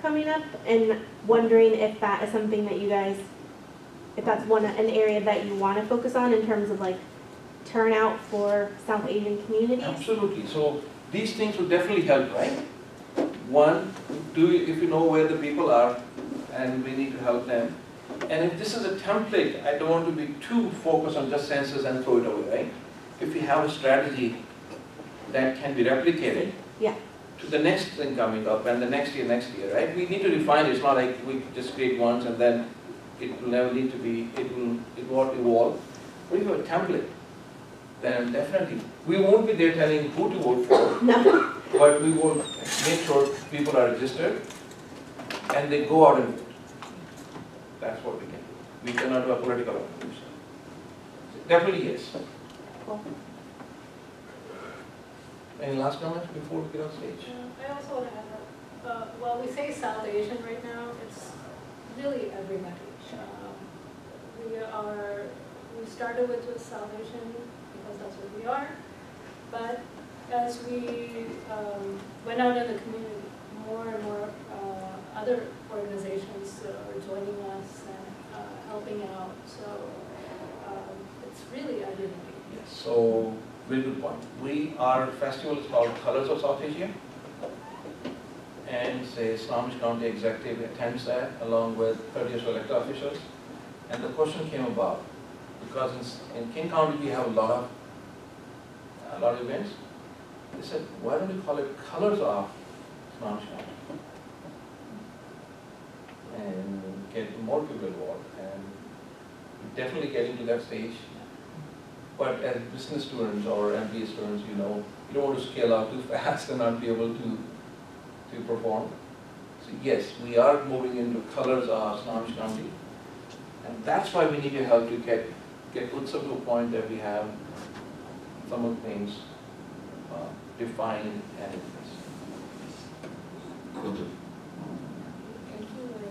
coming up, and wondering if that is something that you guys, if that's an area that you want to focus on in terms of like turnout for South Asian communities. Absolutely. So these things will definitely help, right? One, if you know where the people are, and we need to help them. And if this is a template, I don't want to be too focused on just census and throw it away, right? If we have a strategy that can be replicated to the next thing coming up and the next year, right? We need to refine it. It's not like we just create once and then it will never need to be, it will evolve. But if you have a template, then definitely, we won't be there telling who to vote for, No. but we will make sure people are registered and they go out and vote. That's what we can do. We cannot do a political revolution. Definitely yes. Cool. Any last comments before we get on stage? I also want to add that while we say South Asian right now, it's really everybody. We started with South Asian because that's what we are, but as we went out in the community, more and more other organizations are joining us and helping out. So it's really everybody. Yes. So very good point. Our festival is called Colors of South Asia, and say Snohomish County Executive attends that along with 30 or so elected officials. And the question came about because in King County we have a lot of events. They said, why don't we call it Colors of Snohomish County? And get more people involved, and we're definitely getting to that stage. But as business students or MBA students, you know, you don't want to scale out too fast and not be able to perform. So yes, we are moving into Colors of Snohomish County, and that's why we need your help to get Utsav to a point that we have some of the things defined and in place.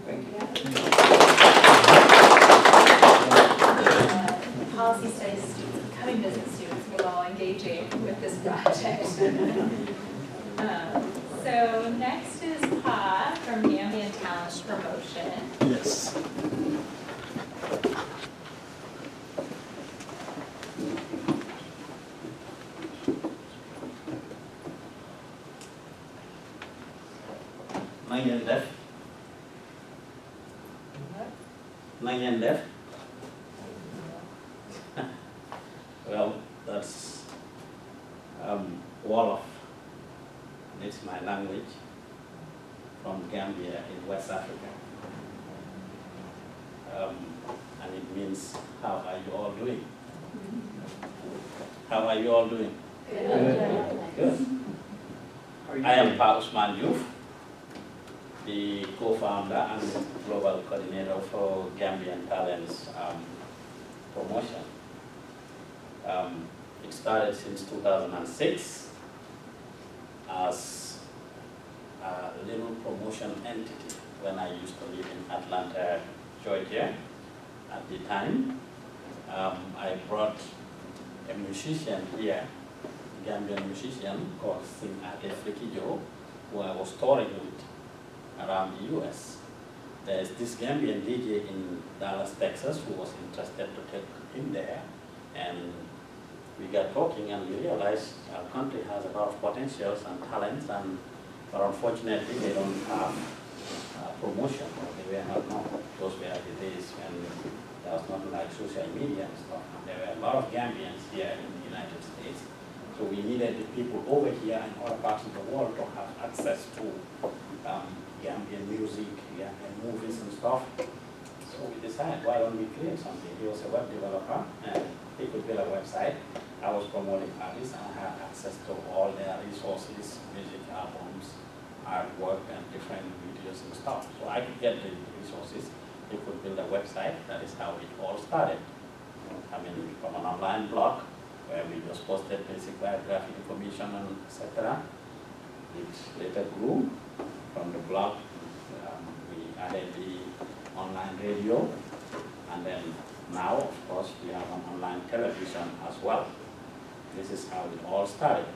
Thank you. Policy studies students, becoming business students, we're all engaging with this project. So next is Pa from Gambian Talent Promotion. Yes. Nangeen def. Nangeen def. Well, that's Wolof. It's my language from Gambia in West Africa. And it means, how are you all doing? How are you all doing? Good. I am Pa Usman Diouf, the co-founder and global coordinator for Gambian Talents Promotion. It started since 2006 as a little promotion entity when I used to live in Atlanta, Georgia. At the time, I brought a musician here, a Gambian musician called Sing Ake Frikijo, who I was touring with around the US. There's this Gambian DJ in Dallas, Texas, who was interested to take him there, and we got talking and we realized our country has a lot of potentials and talents, but unfortunately they don't have promotion, or they were not known. Those were the days when there was nothing like social media and stuff. And there were a lot of Gambians here in the United States. So we needed the people over here in other parts of the world to have access to Gambian music, Gambian movies and stuff. So we decided, why don't we create something? He was a web developer and he could build a website. I was promoting artists and I had access to all their resources, music albums, artwork and different videos and stuff. So I could get the resources. He could build a website. That is how it all started. I mean, from an online blog where we just posted basic biographic information and etc. It later grew. From the blog, we added the online radio, and then now, of course, we have an online television as well. This is how it all started.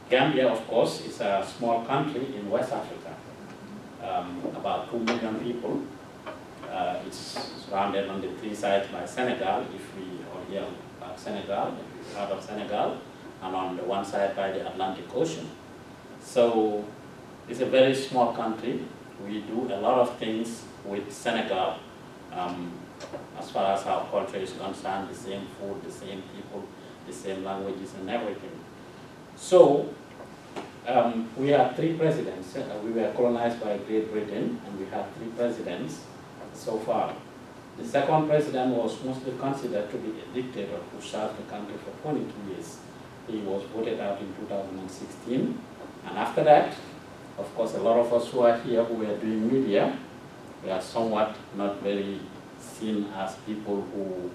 Gambia, of course, is a small country in West Africa, about 2 million people. It's surrounded on the 3 sides by Senegal, if we are here about Senegal, if we're out of Senegal, and on the 1 side by the Atlantic Ocean. So it's a very small country. We do a lot of things with Senegal. As far as our culture is concerned, the same food, the same people, the same languages and everything. So we have 3 presidents. We were colonized by Great Britain, and we have 3 presidents so far. The second president was mostly considered to be a dictator who served the country for 22 years. He was voted out in 2016. And after that, of course, a lot of us who are here who were doing media, we are somewhat not very seen as people who,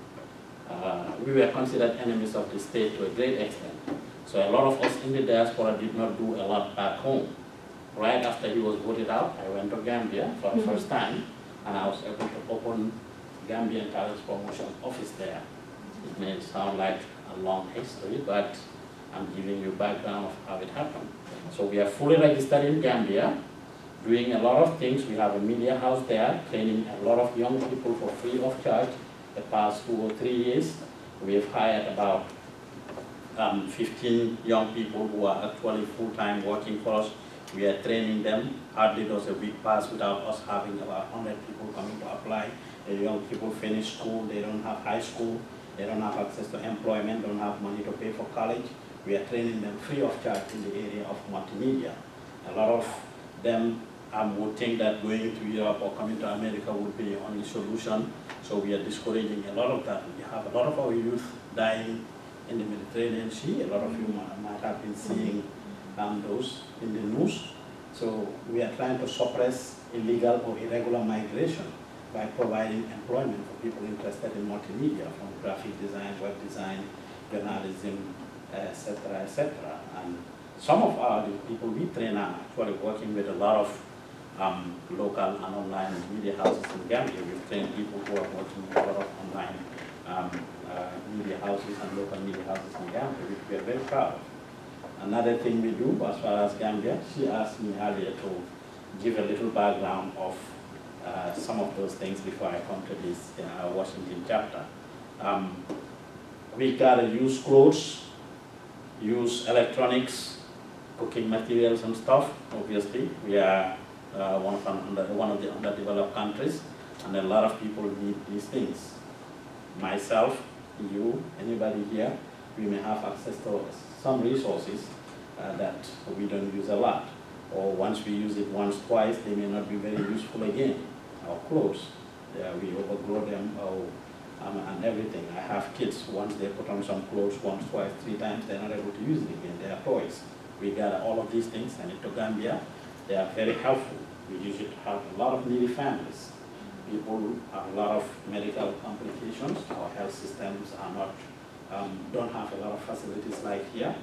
we were considered enemies of the state to a great extent. So a lot of us in the diaspora did not do a lot back home. Right after he was voted out, I went to Gambia for the first time, and I was able to open Gambian Talents Promotion office there. It may sound like a long history, but I'm giving you background of how it happened. So we are fully registered in Gambia, doing a lot of things. We have a media house there, training a lot of young people for free of charge. The past 2 or 3 years, we have hired about 15 young people who are actually full-time working for us. We are training them. Hardly does a week pass without us having about 100 people coming to apply. The young people finish school, they don't have high school, they don't have access to employment, don't have money to pay for college. We are training them free of charge in the area of multimedia. A lot of them would think that going to Europe or coming to America would be the only solution. So we are discouraging a lot of that. We have a lot of our youth dying in the Mediterranean Sea. A lot of you might have been seeing those in the news. So we are trying to suppress illegal or irregular migration by providing employment for people interested in multimedia, from graphic design, web design, journalism, etc., etc. And some of the people we train are actually working with a lot of local and online media houses in Gambia. We've trained people who are working with a lot of online media houses and local media houses in Gambia, which we are very proud of. Another thing we do as far as Gambia, she asked me earlier to give a little background of some of those things before I come to this Washington chapter. We gotta use clothes, use electronics, cooking materials and stuff. Obviously, we are one of the underdeveloped countries, and a lot of people need these things. Myself, you, anybody here, we may have access to some resources that we don't use a lot. Or once we use it once, twice, they may not be very useful again. Our clothes, we overgrow them and everything. I have kids, once they put on some clothes once, twice, 3 times, they're not able to use it again. They are toys. We gather all of these things, and into Gambia, they are very helpful. We use it to help a lot of needy families. People who have a lot of medical complications. Our health systems are not, don't have a lot of facilities like here.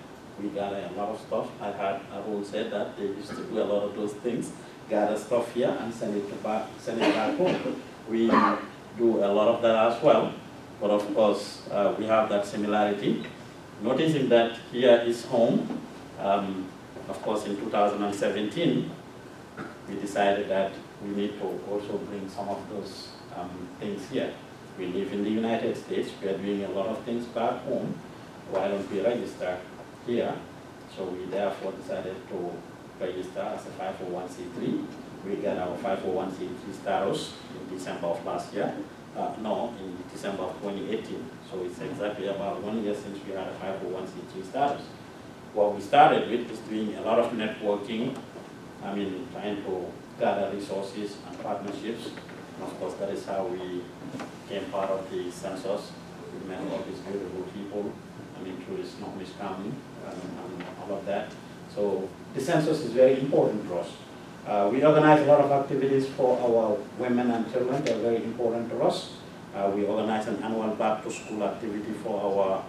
We gather a lot of stuff. I heard Arul said that they used to do a lot of those things, gather stuff here and send it back home. We do a lot of that as well, but of course we have that similarity. Noticing that here is home, of course in 2017, we decided that we need to also bring some of those things here. We live in the United States, we are doing a lot of things back home. Why don't we register here? So we therefore decided to register as a 501c3. We got our 501c3 status in December of last year. In December of 2018. So it's exactly about 1 year since we had a 501c3 status. What we started with is doing a lot of networking. Trying to gather resources and partnerships. And of course, that is how we became part of the census. We met all these beautiful people. Through this Snohomish County and all of that. So the census is very important to us. We organize a lot of activities for our women and children. They're very important to us. We organize an annual back to school activity for our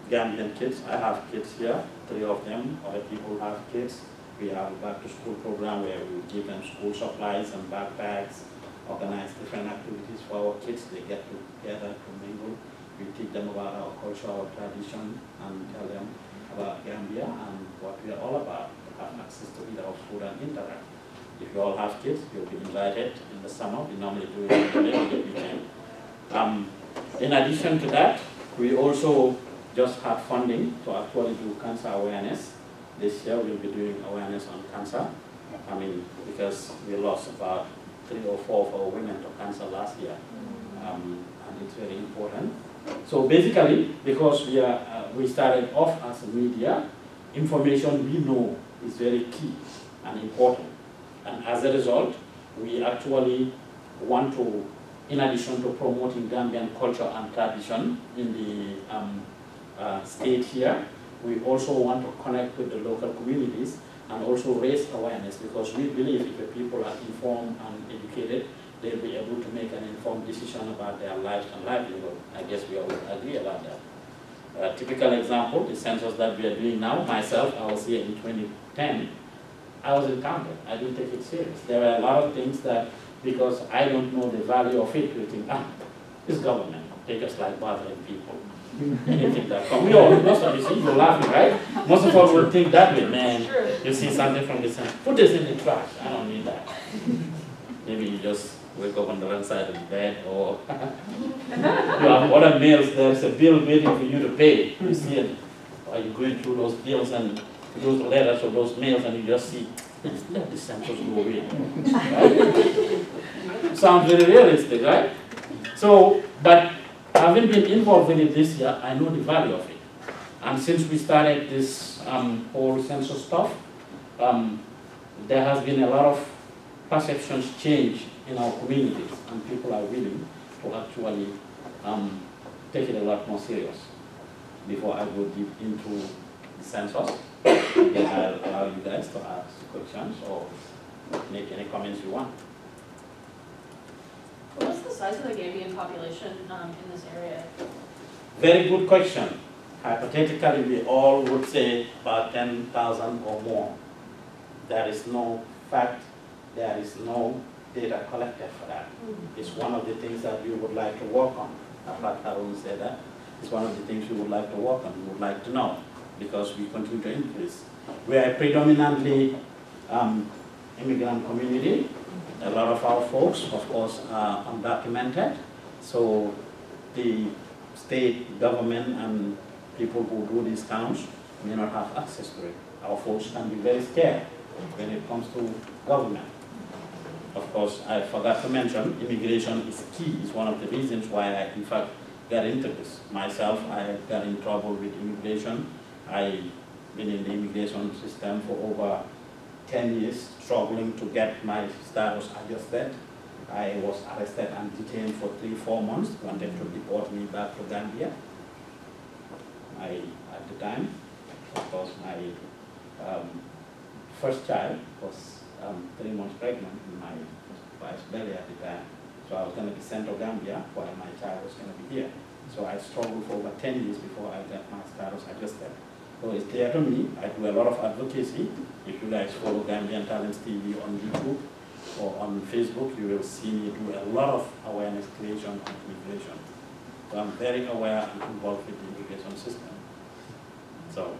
Gambian kids. I have kids here, 3 of them. Other people have kids. We have a back to school program where we give them school supplies and backpacks, organize different activities for our kids. They get together to mingle. We teach them about our culture, our tradition, and tell them Gambia and what we are all about, to have access to either food and internet. If you all have kids, you'll be invited in the summer. We normally do it in the weekend. In addition to that, we also just had funding to actually do cancer awareness. This year we'll be doing awareness on cancer. I mean, because we lost about 3 or 4 of our women to cancer last year. And it's very important. So basically, because we started off as a media, information we know is very key and important. And as a result, we actually want to, in addition to promoting Gambian culture and tradition in the state here, we also want to connect with the local communities and also raise awareness, because we believe if the people are informed and educated, they'll be able to make an informed decision about their lives and livelihood. I guess we all agree about that. A typical example, the census that we are doing now, myself, I was here in 2010. I was encountered. I didn't take it serious. There were a lot of things that, because I don't know the value of it, we think, it's government. They just like bothering people. Anything that comes. We all, most of you see, you're laughing, right? Most of us would think that way, man. You see something from the sun, put this in the trash. I don't need that. Maybe you just wake up on the wrong side of the bed, or you have other mails, there's a bill waiting for you to pay. You see it. Are you going through those bills and those letters or those mails, and you just see, let the census go away. Right? Sounds very realistic, right? So, but having been involved in it this year, I know the value of it. And since we started this whole census stuff, there has been a lot of perceptions change in our communities, and people are willing to actually take it a lot more serious. Before I go deep into the census, again, I'll allow you guys to ask questions or make any comments you want. What's the size of the Gambian population in this area? Very good question. Hypothetically, we all would say about 10,000 or more. There is no fact, there is no data collected for that. It's one of the things that we would like to work on. I've heard Harun say that. It's one of the things we would like to work on, we would like to know, because we continue to increase. We are a predominantly immigrant community. A lot of our folks, of course, are undocumented. So the state government and people who do these counts may not have access to it. Our folks can be very scared when it comes to government. Of course, I forgot to mention, immigration is key. It's one of the reasons why I, in fact, got into this. Myself, I got in trouble with immigration. I've been in the immigration system for over 10 years, struggling to get my status adjusted. I was arrested and detained for 3-4 months, wanted to deport me back to Gambia. At the time, of course, my first child was 3 months pregnant in my wife's belly at the time. So I was going to be sent to Gambia while my child was going to be here. So I struggled for over 10 years before I got my status adjusted. So it's there to me. I do a lot of advocacy. If you guys follow Gambian Talents TV on YouTube or on Facebook, you will see me do a lot of awareness creation on immigration. So I'm very aware and involved with the immigration system. So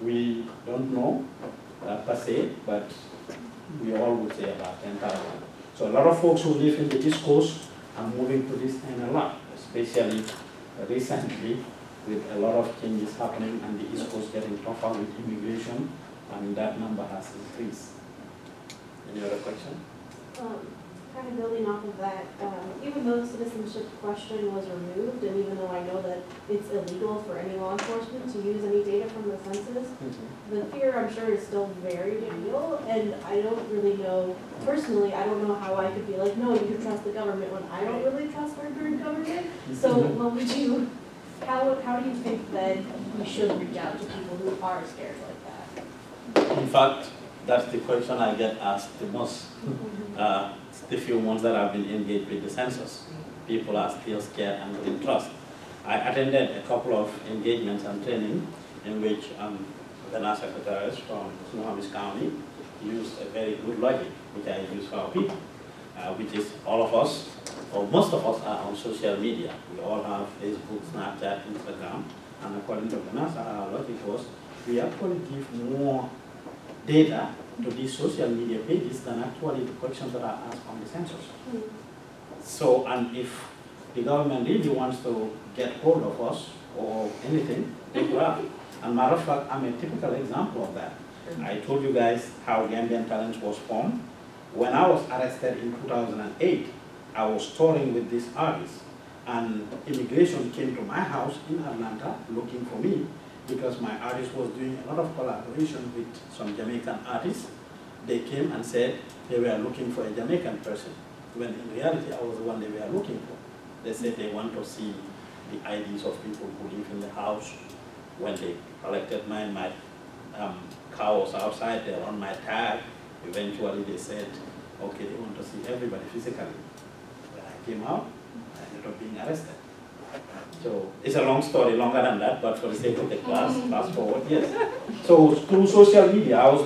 we don't know per se, but we all would say about 10,000. So a lot of folks who live in the East Coast are moving to this end a lot, especially recently, with a lot of changes happening and the East Coast getting tougher with immigration, and that number has increased. Any other question? Kind of building off of that, even though the citizenship question was removed, and even though I know that it's illegal for any law enforcement to use any data from the census, the fear, I'm sure, is still very real, and I don't really know, personally, I don't know how I could be like, no, you can trust the government when I don't really trust our current government. So what would you, how do you think that we should reach out to people who are scared like that? In fact, that's the question I get asked the most. The few months that I've been engaged with the census, people are still scared and wouldn't trust. I attended a couple of engagements and training in which the NAS secretaries from Snohomish County used a very good logic, which I use for our people, which is all of us, or most of us, are on social media. We all have Facebook, Snapchat, Instagram, and according to the NASA, our logic was, we actually give more data to these social media pages than actually the questions that are asked on the census. So, and if the government really wants to get hold of us or anything, they grab it. And matter of fact, I'm a typical example of that. I told you guys how Gambian Talents was formed. When I was arrested in 2008, I was touring with this artist, and immigration came to my house in Atlanta looking for me because my artist was doing a lot of collaboration with some Jamaican artists. They came and said they were looking for a Jamaican person, when in reality I was the one they were looking for. They said they want to see the IDs of people who live in the house. When they collected mine, my car was outside, they were on my tag. Eventually they said, okay, they want to see everybody physically. When I came out, I ended up being arrested. So it's a long story, longer than that, but for the sake of the class, fast forward, yes. So through social media, I was,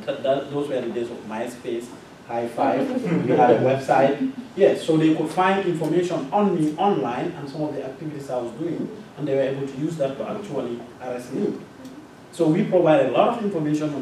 those were the days of MySpace, High Five, we had a website. Yes, so they could find information on me online and some of the activities I was doing, and they were able to use that to actually arrest me. So we provide a lot of information on